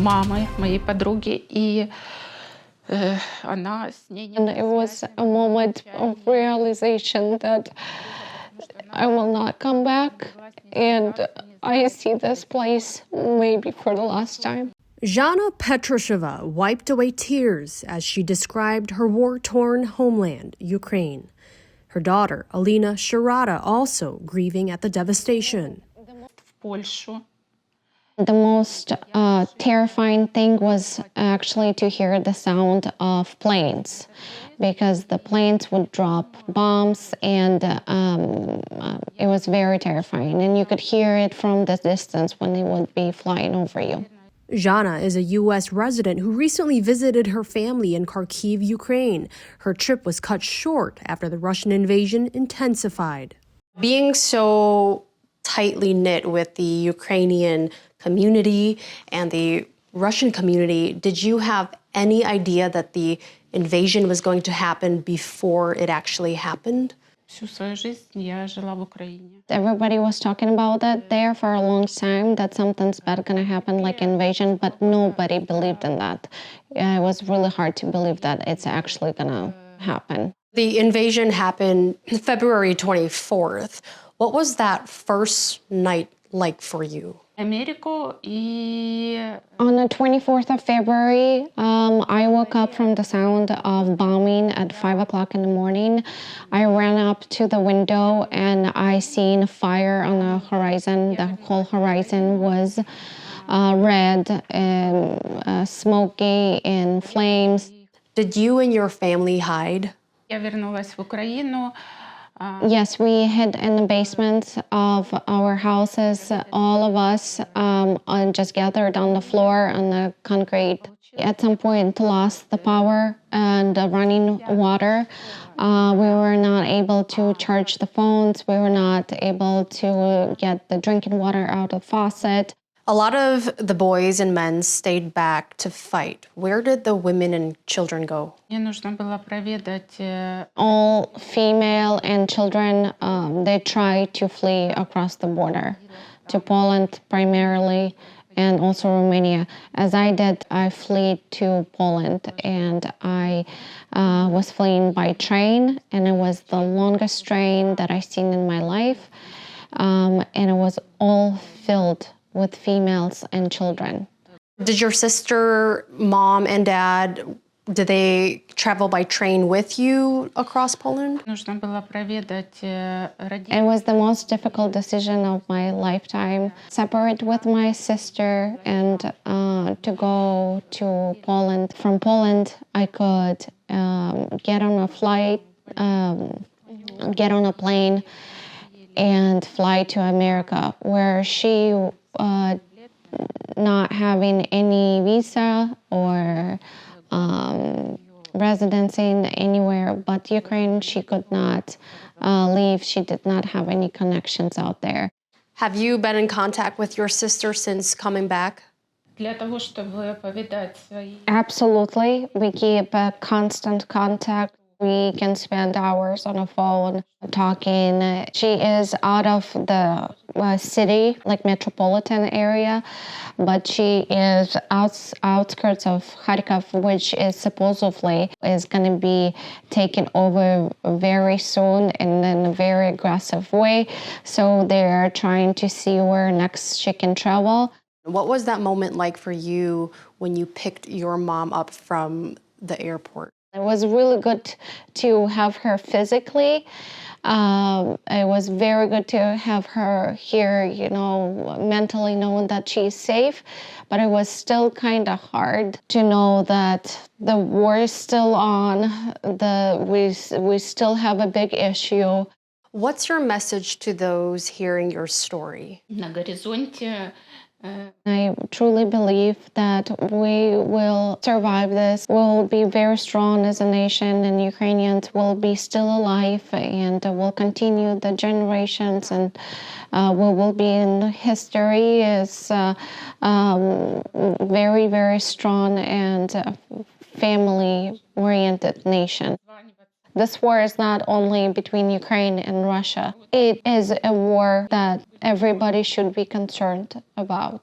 мамы моей подруги, и она с ней... And it was a moment of realization that I will not come back, and I see this place maybe for the last time. Zhana Petrusheva wiped away tears as she described her war-torn homeland, Ukraine. Her daughter, Alina Sharada, also grieving at the devastation. The most terrifying thing was actually to hear the sound of planes, because the planes would drop bombs, and it was very terrifying. And you could hear it from the distance when they would be flying over you. Zhana is a U.S. resident who recently visited her family in Kharkiv, Ukraine. Her trip was cut short after the Russian invasion intensified. Being so tightly knit with the Ukrainian community and the Russian community, did you have any idea that the invasion was going to happen before it actually happened? Everybody was talking about that there for a long time, that something's bad gonna happen, like invasion, but nobody believed in that. It was really hard to believe that it's actually gonna happen. The invasion happened February 24th. What was that first night like for you? On the 24th of February, I woke up from the sound of bombing at 5 o'clock in the morning. I ran up to the window and I seen fire on the horizon. The whole horizon was red and smoky and flames. Did you and your family hide? Yes, we hid in the basements of our houses, all of us, just gathered on the floor on the concrete. At some point, lost the power and the running water. We were not able to charge the phones. We were not able to get the drinking water out of the faucet. A lot of the boys and men stayed back to fight. Where did the women and children go? All female and children, they tried to flee across the border to Poland primarily, and also Romania. As I did, I fled to Poland, and I was fleeing by train, and it was the longest train that I've seen in my life, and it was all filled with females and children. Did your sister, mom, and dad, did they travel by train with you across Poland? It was the most difficult decision of my lifetime. Separate with my sister and to go to Poland. From Poland, I could get on a flight, get on a plane, and fly to America, where she not having any visa or residency anywhere but Ukraine. She could not leave. She did not have any connections out there. Have you been in contact with your sister since coming back? Absolutely. We keep constant contact. We can spend hours on the phone talking. She is out of the city, like metropolitan area, but she is outskirts of Kharkiv, which is supposedly is going to be taken over very soon and in a very aggressive way. So they're trying to see where next she can travel. What was that moment like for you when you picked your mom up from the airport? It was really good to have her physically. It was very good to have her here, mentally knowing that she's safe. But it was still kind of hard to know that the war is still on. We still have a big issue. What's your message to those hearing your story? I truly believe that we will survive this. We'll be very strong as a nation, and Ukrainians will be still alive, and will continue the generations, and we will be in history as very, very strong and family-oriented nation. This war is not only between Ukraine and Russia. It is a war that everybody should be concerned about.